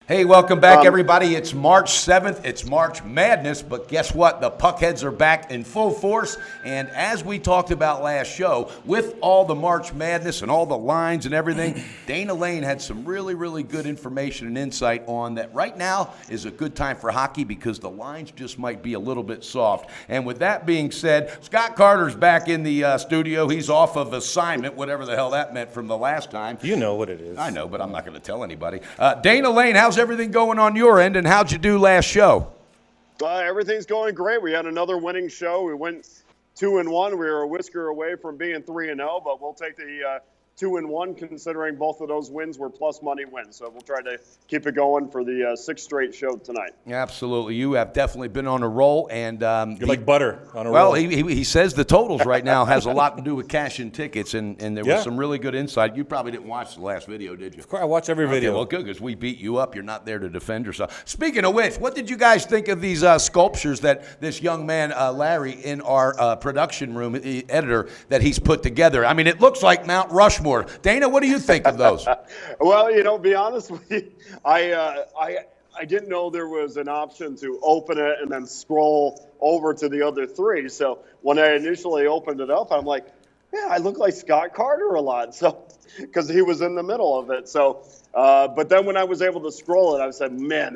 Hey, welcome back, everybody. It's March 7th. It's March Madness, but guess what? The Puckheads are back in full force, and as we talked about last show, with all the March Madness and all the lines and everything, Dana Lane had some really, really good information and insight on that right now is a good time for hockey because the lines just might be a little bit soft. And with that being said, Scott Carter's back in the studio. He's off of assignment, whatever the hell that meant from the last time. You know what it is. I know, but I'm not going to tell anybody. Dana Lane, how's everything going on your end, and how'd you do last show? Everything's going great. We had another winning show. We went 2-1. We were a whisker away from being 3-0, but we'll take the 2-1 considering both of those wins were plus money wins. So we'll try to keep it going for the sixth straight show tonight. Absolutely. You have definitely been on a roll. And you're like butter on a roll. Well, he says the totals right now has a lot to do with cash-in tickets, and there was some really good insight. You probably didn't watch the last video, did you? Of course, I watch every video. Okay, well, good, because we beat you up. You're not there to defend yourself. Speaking of which, what did you guys think of these sculptures that this young man, Larry, in our production room, the editor, that he's put together? I mean, it looks like Mount Rushmore. Dana, what do you think of those? Well, to be honest with you, I didn't know there was an option to open it and then scroll over to the other three. So when I initially opened it up, I'm like, yeah, I look like Scott Carter a lot. So because he was in the middle of it. So, but then when I was able to scroll it, I said, man,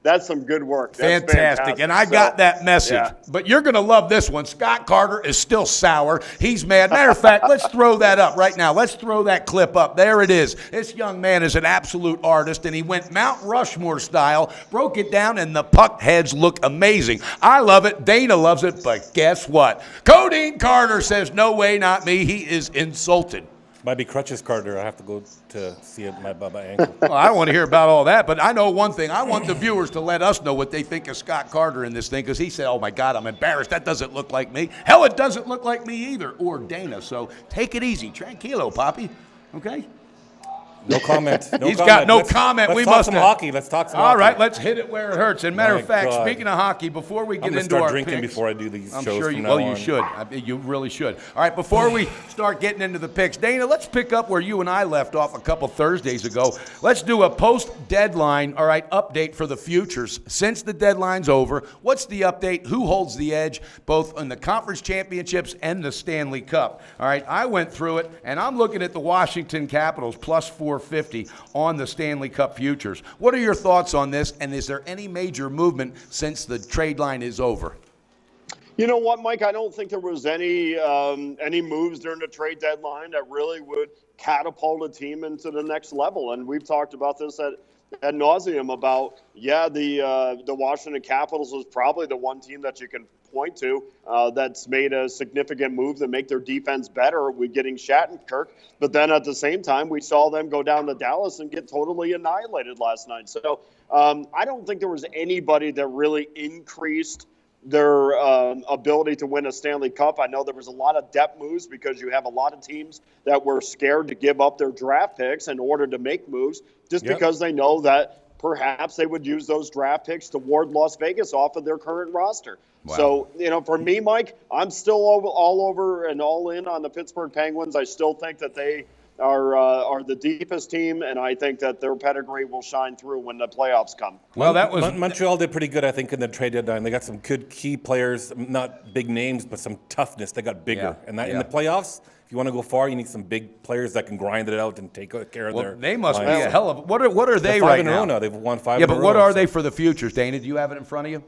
that's some good work. That's fantastic. And I got that message. Yeah. But you're going to love this one. Scott Carter is still sour. He's mad. Matter of fact, let's throw that up right now. Let's throw that clip up. There it is. This young man is an absolute artist, and he went Mount Rushmore style, broke it down, and the Puckheads look amazing. I love it. Dana loves it. But guess what? Codeine Carter says, no way, not me. He is insulted. Might be crutches Carter. I have to go to see my ankle. Well, I don't want to hear about all that, but I know one thing. I want the viewers to let us know what they think of Scott Carter in this thing, because he said, oh, my God, I'm embarrassed. That doesn't look like me. Hell, it doesn't look like me either, or Dana. So take it easy. Tranquilo, Poppy. Okay? No comment. He's got no comment. Let's talk some hockey. Let's talk some hockey. All right, let's hit it where it hurts. And matter of fact, speaking of hockey, before we get into our drinking picks, before I do these shows. Sure you should. You really should. All right, before we start getting into the picks, Dana, let's pick up where you and I left off a couple Thursdays ago. Let's do a post-deadline, update for the futures. Since the deadline's over, what's the update? Who holds the edge, both in the conference championships and the Stanley Cup? All right, I went through it, and I'm looking at the Washington Capitals plus 450 on the Stanley Cup futures. What are your thoughts on this, and is there any major movement since the trade line is over? You know what, Mike? I don't think there was any moves during the trade deadline that really would catapult a team into the next level. And we've talked about this ad nauseum about, the Washington Capitals was probably the one team that you can point to that's made a significant move to make their defense better with getting Shattenkirk. But then at the same time, we saw them go down to Dallas and get totally annihilated last night. So I don't think there was anybody that really increased their ability to win a Stanley Cup. I know there was a lot of depth moves because you have a lot of teams that were scared to give up their draft picks in order to make moves because they know that perhaps they would use those draft picks to ward Las Vegas off of their current roster. Wow. So, for me, Mike, I'm still all over and all in on the Pittsburgh Penguins. I still think that they are the deepest team, and I think that their pedigree will shine through when the playoffs come. Well, that was Montreal did pretty good, I think, in the trade deadline. They got some good key players, not big names, but some toughness. They got bigger, and in the playoffs, if you want to go far, you need some big players that can grind it out and take care of their. They must be a hell of. What are they right now? They've won 5 in a row. Yeah, but what are they for the futures, Dana? Do you have it in front of you?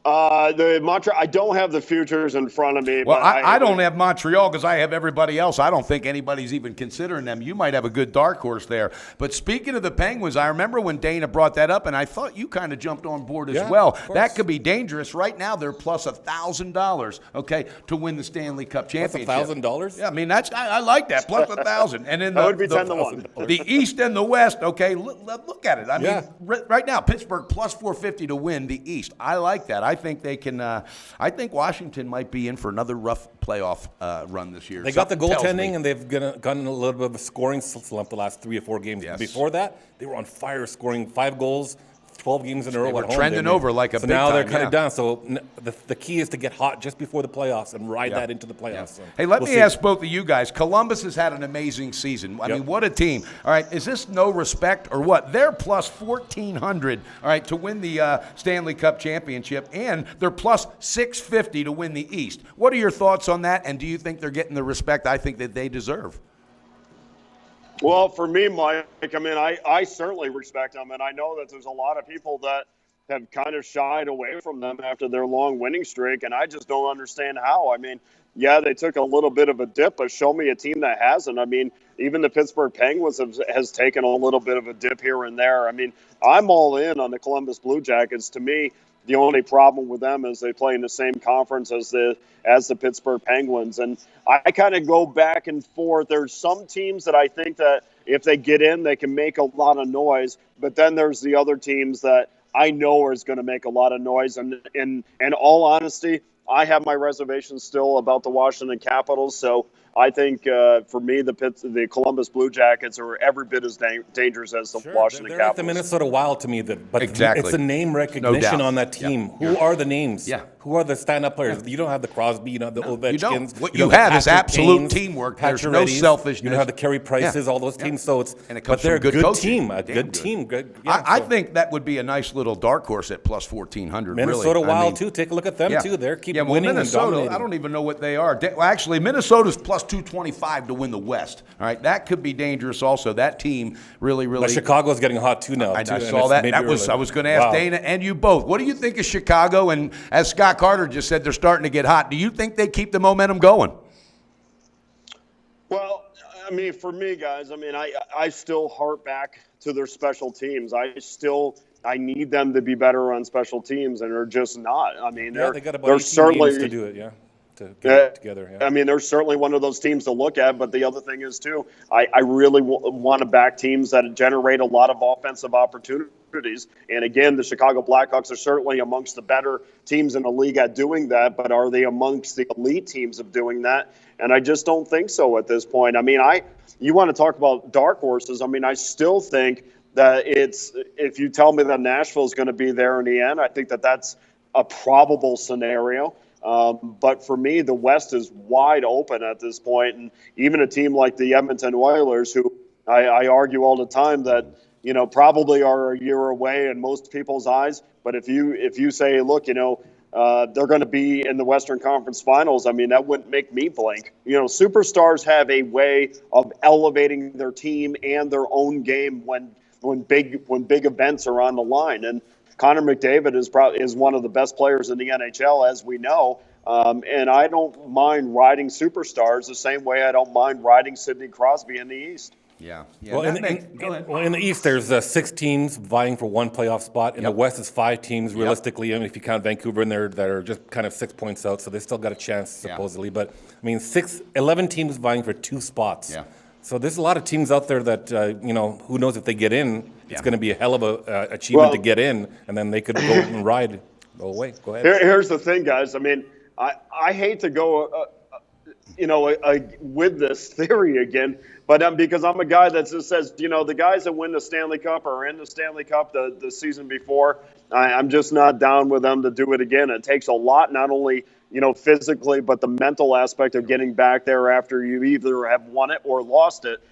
I don't have the futures in front of me. Well, I don't have Montreal because I have everybody else. I don't think anybody's even considering them. You might have a good dark horse there. But speaking of the Penguins, I remember when Dana brought that up, and I thought you kind of jumped on board as well. That could be dangerous. Right now, they're plus $1,000, to win the Stanley Cup championship. Plus $1,000? Yeah, I mean, I like that, plus 1,000. And then that would be 10-1. The East and the West, look at it. I mean, right now, Pittsburgh plus 450 to win the East. I like that. I think they can. I think Washington might be in for another rough playoff run this year. They got the goaltending, and they've gotten a little bit of a scoring slump the last 3 or 4 games. Yes. Before that, they were on fire, scoring 5 goals, 12 games in a row They were at home. trending over like a so big now they're time, kind yeah. of done. So the key is to get hot just before the playoffs and ride that into the playoffs. So Hey, let we'll me see. ask both of you guys. Columbus has had an amazing season. I mean, what a team. All right, is this no respect or what? They're plus 1,400, all right, to win the Stanley Cup championship, and they're plus 650 to win the East. What are your thoughts on that, and do you think they're getting the respect I think that they deserve? Well, for me, Mike, I mean, I certainly respect them, and I know that there's a lot of people that have kind of shied away from them after their long winning streak, and I just don't understand how. I mean, yeah, they took a little bit of a dip, but show me a team that hasn't. I mean, even the Pittsburgh Penguins has taken a little bit of a dip here and there. I mean, I'm all in on the Columbus Blue Jackets. To me, the only problem with them is they play in the same conference as the Pittsburgh Penguins. And I kind of go back and forth. There's some teams that I think that if they get in, they can make a lot of noise. But then there's the other teams that I know is going to make a lot of noise. And in all honesty, I have my reservations still about the Washington Capitals. So I think for me, the Columbus Blue Jackets are every bit as dangerous as the Washington they're Capitals. like the Minnesota Wild to me, but Exactly. it's the name recognition on that team. Yeah. Who are the names? Yeah. Who are the stand-up players? You don't have the Crosby, you don't have the Ovechkins. You don't. What you don't have is Patrick absolute Kanes, teamwork. There's no Pacioretty's. selfishness. You don't have the Carey Prices, all those teams. So it's And it comes but they're from good a good coaching. team, a Damn good team. Good. I think that would be a nice little dark horse at plus 1,400. Minnesota really. Wild I mean, too. Take a look at them too. They're keep well, winning Minnesota, and dominating. I don't even know what they are. Well, actually, Minnesota's plus 225 to win the West. All right, that could be dangerous. Also, that team really. But Chicago's getting hot too now. I too, saw that. I was going to ask Dana and you both. What do you think of Chicago? And as Scott Carter just said, they're starting to get hot. Do you think they keep the momentum going? Well, I mean, for me, guys, I mean, I still harp back to their special teams. I need them to be better on special teams, and they're just not. I mean, they got about they're 18 certainly games to do it. To get it together. Yeah. I mean, they're certainly one of those teams to look at. But the other thing is too, I really want to back teams that generate a lot of offensive opportunities. And again, the Chicago Blackhawks are certainly amongst the better teams in the league at doing that. But are they amongst the elite teams of doing that? And I just don't think so at this point. I mean, you want to talk about dark horses. I mean, I still think that if you tell me that Nashville is going to be there in the end, I think that that's a probable scenario. But for me, the West is wide open at this point, and even a team like the Edmonton Oilers, who I argue all the time that probably are a year away in most people's eyes. But if you say, look, they're going to be in the Western Conference Finals, I mean, that wouldn't make me blink. Superstars have a way of elevating their team and their own game when big events are on the line. And Connor McDavid is one of the best players in the NHL, as we know. And I don't mind riding superstars the same way I don't mind riding Sidney Crosby in the East. Yeah. Well, in the East, there's 6 teams vying for one playoff spot. In the West, it's 5 teams realistically. I mean, if you count Vancouver in there, that are just kind of 6 points out, so they still got a chance supposedly. But I mean, 11 teams vying for 2 spots. Yeah. So there's a lot of teams out there that who knows if they get in. It's going to be a hell of a achievement to get in, and then they could go and ride. Go away. Go ahead. Here's the thing, guys. I mean, I hate to go, with this theory again, but because I'm a guy that just says, the guys that win the Stanley Cup or are in the Stanley Cup the season before, I'm just not down with them to do it again. It takes a lot, not only physically, but the mental aspect of getting back there after you either have won it or lost it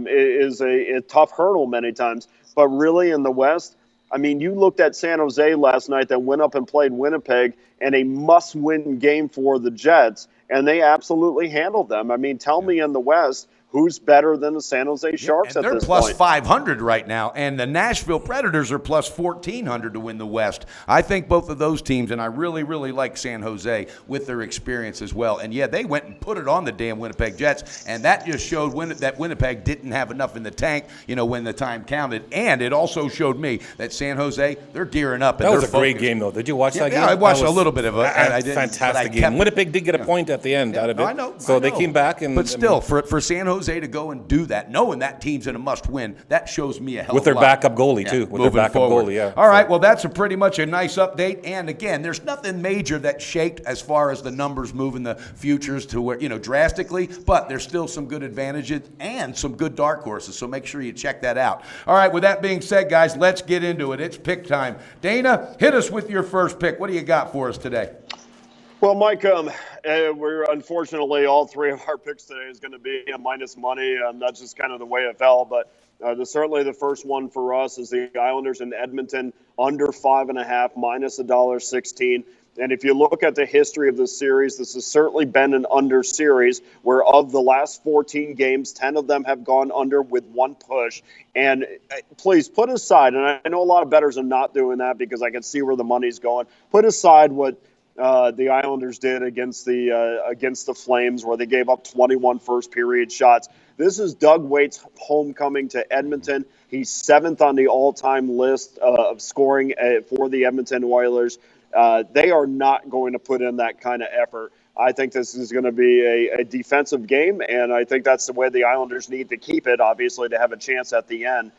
is a tough hurdle many times. But really in the West, I mean, you looked at San Jose last night that went up and played Winnipeg in a must-win game for the Jets, and they absolutely handled them. I mean, tell me in the West, who's better than the San Jose Sharks at this point? They're plus 500 right now, and the Nashville Predators are plus 1,400 to win the West. I think both of those teams, and I really, really like San Jose with their experience as well. And, they went and put it on the damn Winnipeg Jets, and that just showed that Winnipeg didn't have enough in the tank, when the time counted. And it also showed me that San Jose, they're gearing up. That was a great game, though. Did you watch that game? Yeah, I watched a little bit of it. Fantastic game. Winnipeg did get a point at the end out of it. I know. So they came back. But still, for San Jose, Jose to go and do that, knowing that team's in a must-win, that shows me a hell with of their a lot. backup goalie too. With their backup goalie, yeah. All right, well, that's pretty much a nice update. And again, there's nothing major that shaked as far as the numbers moving the futures to where, drastically, but there's still some good advantages and some good dark horses. So make sure you check that out. All right, with that being said, guys, let's get into it. It's pick time. Dana, hit us with your first pick. What do you got for us today? Well, Mike, we're unfortunately all three of our picks today is going to be a minus money. That's just kind of the way it fell. But certainly the first one for us is the Islanders in Edmonton under 5.5 minus $1.16. And if you look at the history of this series, this has certainly been an under series where of the last 14 games, 10 of them have gone under with one push. And please put aside, and I know a lot of bettors are not doing that because I can see where the money's going. Put aside what the Islanders did against the Flames, where they gave up 21 first-period shots. This is Doug Waite's homecoming to Edmonton. He's 7th on the all-time list of scoring for the Edmonton Oilers. They are not going to put in that kind of effort. I think this is going to be a defensive game, and I think that's the way the Islanders need to keep it, obviously, to have a chance at the end.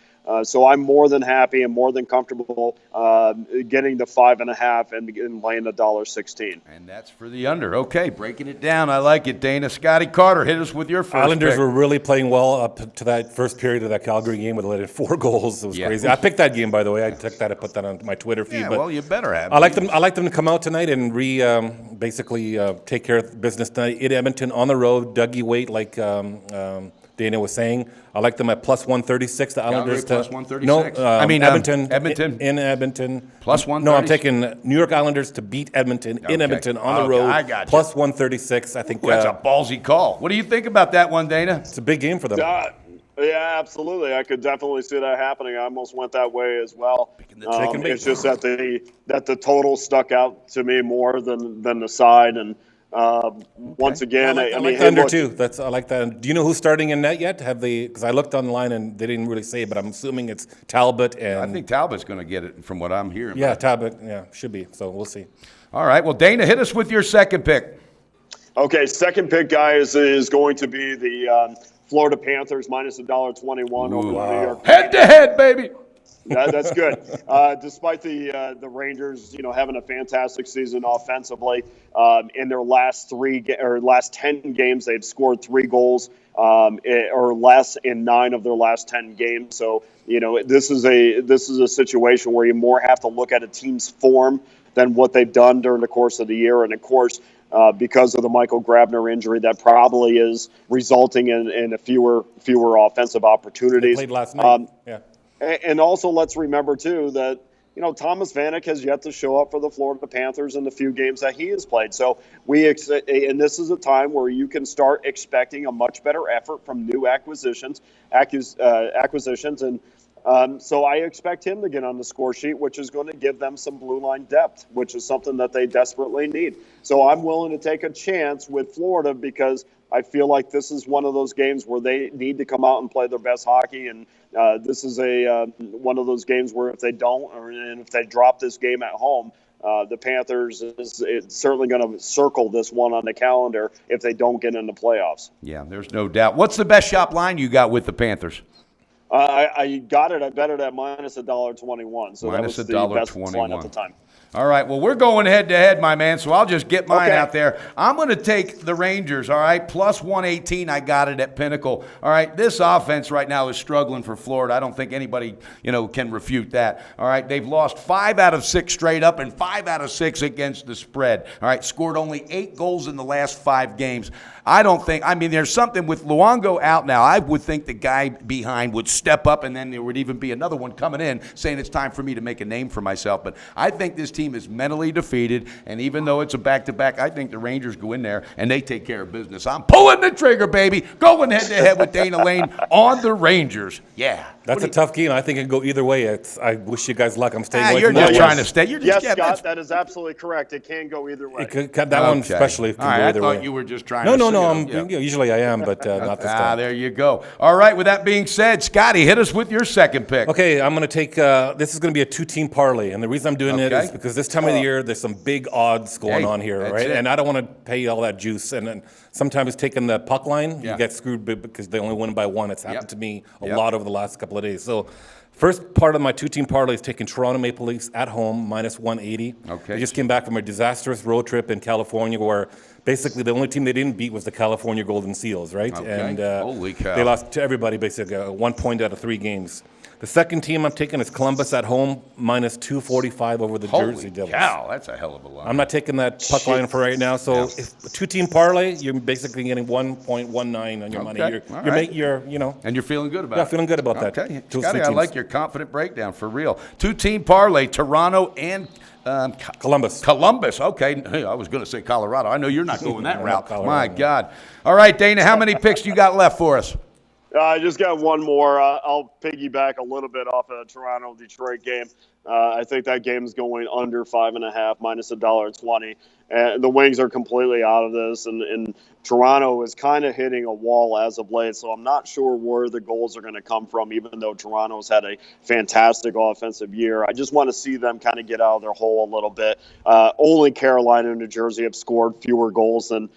So I'm more than happy and more than comfortable getting the 5.5 and laying $1.16. And that's for the under. Okay, breaking it down. I like it, Dana. Scotty Carter, hit us with your first Islanders pick. were really playing well up to that first period of that Calgary game where they let in 4 goals. It was crazy. I picked that game, by the way. I took that. I put that on my Twitter feed. Yeah, but well, you better have. I like them to come out tonight and basically take care of business tonight in Edmonton on the road. Dougie Waite, like Dana was saying. I like them at plus 136. The Islanders plus 136? No, Edmonton. In Edmonton. Plus 136? No, I'm taking New York Islanders to beat Edmonton in Edmonton on the road. I got you. Plus 136. I think That's a ballsy call. What do you think about that one, Dana? It's a big game for them. Yeah, absolutely. I could definitely see that happening. I almost went that way as well. It's just that the total stuck out to me more than the side. And once again, I like the under too. I like that. Do you know who's starting in net yet? Because I looked online and they didn't really say, but I'm assuming it's Talbot and. I think Talbot's going to get it from what I'm hearing. Yeah, Talbot. Yeah, should be. So we'll see. All right. Well, Dana, hit us with your second pick. Okay, second pick, guys, is going to be the Florida Panthers minus $1.21 over the New York. Head to head, baby. That's good. Despite the Rangers, having a fantastic season offensively, in their last 10 games, they've scored 3 goals or less in 9 of their last 10 games. So, this is a situation where you more have to look at a team's form than what they've done during the course of the year, and of course. Because of the Michael Grabner injury, that probably is resulting in a fewer offensive opportunities. They played last night. And also, let's remember too that Thomas Vanek has yet to show up for the Florida Panthers in the few games that he has played. So and this is a time where you can start expecting a much better effort from new acquisitions, and. So I expect him to get on the score sheet, which is going to give them some blue line depth, which is something that they desperately need. So I'm willing to take a chance with Florida because I feel like this is one of those games where they need to come out and play their best hockey. And this is one of those games where if they don't, and if they drop this game at home, the Panthers is certainly going to circle this one on the calendar if they don't get in the playoffs. Yeah, there's no doubt. What's the best shop line you got with the Panthers? I got it. I bet it at minus $1.21. So minus that was the best line at the time. All right, well, we're going head-to-head, my man, so I'll just get mine out there. I'm going to take the Rangers, all right, plus 118. I got it at Pinnacle. All right, this offense right now is struggling for Florida. I don't think anybody, can refute that. All right, they've lost 5 out of 6 straight up and 5 out of 6 against the spread. All right, scored only 8 goals in the last 5 games. There's something with Luongo out now. I would think the guy behind would step up, and then there would even be another one coming in saying it's time for me to make a name for myself. But I think this team is mentally defeated, and even though it's a back-to-back, I think the Rangers go in there and they take care of business. I'm pulling the trigger, baby. Going head-to-head with Dana Lane on the Rangers. Yeah. That's a tough game. I think it can go either way. I wish you guys luck. I'm staying away you're from that. You're just trying to stay. Yes, Scott, that is absolutely correct. It can go either way. That one especially can go either way. I thought you were just trying No. Usually I am, but not this time. There you go. All right, with that being said, Scott, Scotty, hit us with your second pick. Okay, I'm going to take, this is going to be a 2-team parlay. And the reason I'm doing it is because this time of the year, there's some big odds going on here, right? And I don't want to pay all that juice. And then sometimes taking the puck line, you get screwed because they only win by one. It's happened to me a lot over the last couple of days. So first part of my 2-team parlay is taking Toronto Maple Leafs at home, minus 180. Okay. They just came back from a disastrous road trip in California where basically the only team they didn't beat was the California Golden Seals, right? Okay. And Holy cow. they lost to everybody basically, 1 point out of 3 games. The second team I'm taking is Columbus at home, minus 245 over the Jersey Devils. Cow, that's a hell of a line. I'm not taking that puck line for right now. So if a 2-team parlay, you're basically getting 1.19 on your money. You're and you're feeling good about it. Yeah, feeling good about that. Okay, Scotty, I like your confident breakdown for real. 2-team parlay, Toronto and Columbus. Columbus. Okay, hey, I was going to say Colorado. I know you're not going that route. Colorado, My God. All right, Dana, how many picks you got left for us? I just got one more. I'll piggyback a little bit off of the Toronto-Detroit game. I think that game's going under 5.5, minus $1.20. And the Wings are completely out of this, and Toronto is kind of hitting a wall as of late. So I'm not sure where the goals are going to come from, even though Toronto's had a fantastic offensive year. I just want to see them kind of get out of their hole a little bit. Only Carolina and New Jersey have scored fewer goals than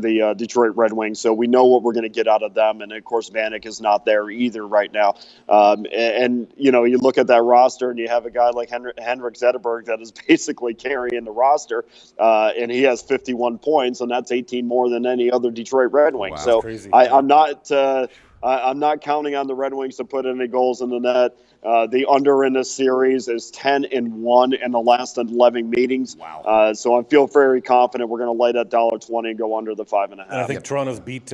the Detroit Red Wings. So we know what we're going to get out of them. And, of course, Vanek is not there either right now. And you look at that roster and you have a guy like Henrik Zetterberg that is basically carrying the roster. And he has 51 points, and that's 18 more than any other Detroit Red Wing. Wow, so crazy. I'm not counting on the Red Wings to put any goals in the net. The under in this series is 10-1 in the last 11 meetings. Wow. So I feel very confident we're going to lay that $1.20 and go under the 5.5. And I think Toronto's beat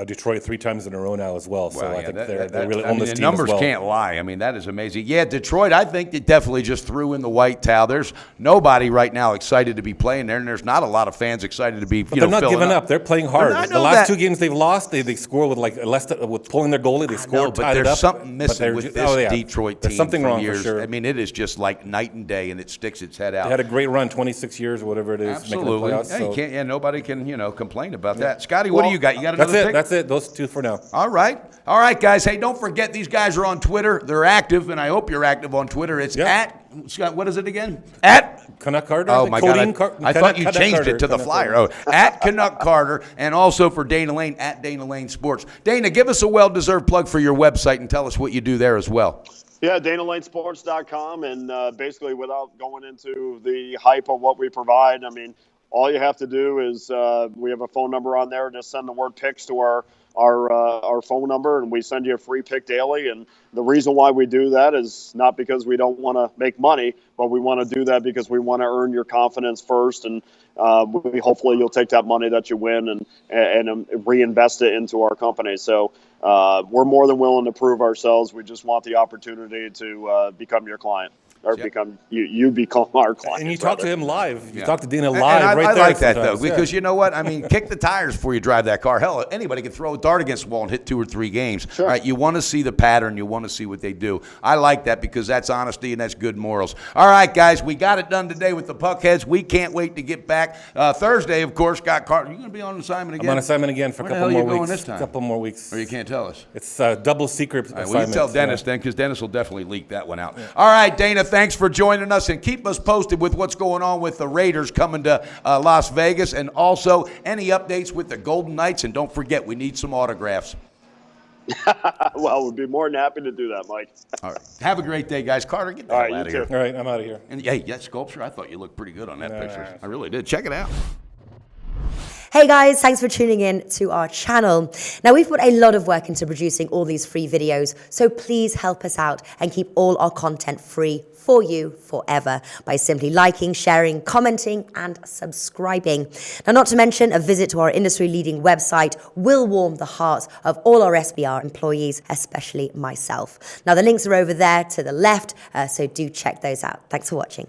Detroit 3 times in a row now as well. So I think they're really on this the team numbers as well. can't lie. I mean, that is amazing. Yeah, Detroit, I think they definitely just threw in the white towel. There's nobody right now excited to be playing there, and there's not a lot of fans excited to be, But they're not giving up. They're playing hard. I The know last that. 2 games they've lost, they scored with pulling their goalie. They scored, but tied it there's up. something missing with this Detroit team. There's something for wrong years. for sure. I mean, it is just like night and day, and it sticks its head out. They had a great run, 26 years or whatever it is, Absolutely. making the playoffs. Yeah, nobody can complain about that. Scotty, what do you got? You got another pick? That's it. Those 2 for now. All right, guys. Hey, don't forget these guys are on Twitter. They're active, and I hope you're active on Twitter. It's at Scott. What is it again? At Canuck Carter. Oh my God! I thought you Canuck changed Carter. it to the flyer. Oh, at Canuck Carter, and also for Dana Lane at Dana Lane Sports. Dana, give us a well-deserved plug for your website and tell us what you do there as well. Yeah, DanaLaneSports.com, and basically without going into the hype of what we provide, I mean, all you have to do is we have a phone number on there. Just send the word picks to our phone number, and we send you a free pick daily. And the reason why we do that is not because we don't want to make money, but we want to do that because we want to earn your confidence first. And hopefully you'll take that money that you win and reinvest it into our company. So we're more than willing to prove ourselves. We just want the opportunity to become your client. Or you become our client. And you talk to him live. You talk to Dana And live I right there. like that, though, because you know what? I mean, kick the tires before you drive that car. Hell, anybody can throw a dart against the wall and hit 2 or 3 games. Sure. Right? You want to see the pattern. You want to see what they do. I like that because that's honesty and that's good morals. All right, guys, we got it done today with the Puckheads. We can't wait to get back. Thursday, of course, Scott Carter. You going to be on assignment again? I'm on assignment again for a couple more weeks. Where the hell are you going this time? A couple more weeks. Or you can't tell us? It's double secret assignment. Well, you tell Dennis then, because Dennis will definitely leak that one out. Yeah. All right, Dana, thanks for joining us, and keep us posted with what's going on with the Raiders coming to Las Vegas, and also any updates with the Golden Knights. And don't forget, we need some autographs. Well, we'd be more than happy to do that, Mike. All right. Have a great day, guys. Carter, get the hell out of here. All right, I'm out of here. And hey, that sculpture, I thought you looked pretty good on that picture. I really did. Check it out. Hey guys, thanks for tuning in to our channel. Now, we've put a lot of work into producing all these free videos, so please help us out and keep all our content free for you forever by simply liking, sharing, commenting, and subscribing. Now, not to mention, a visit to our industry-leading website will warm the hearts of all our SBR employees, especially myself. Now, the links are over there to the left, so do check those out. Thanks for watching.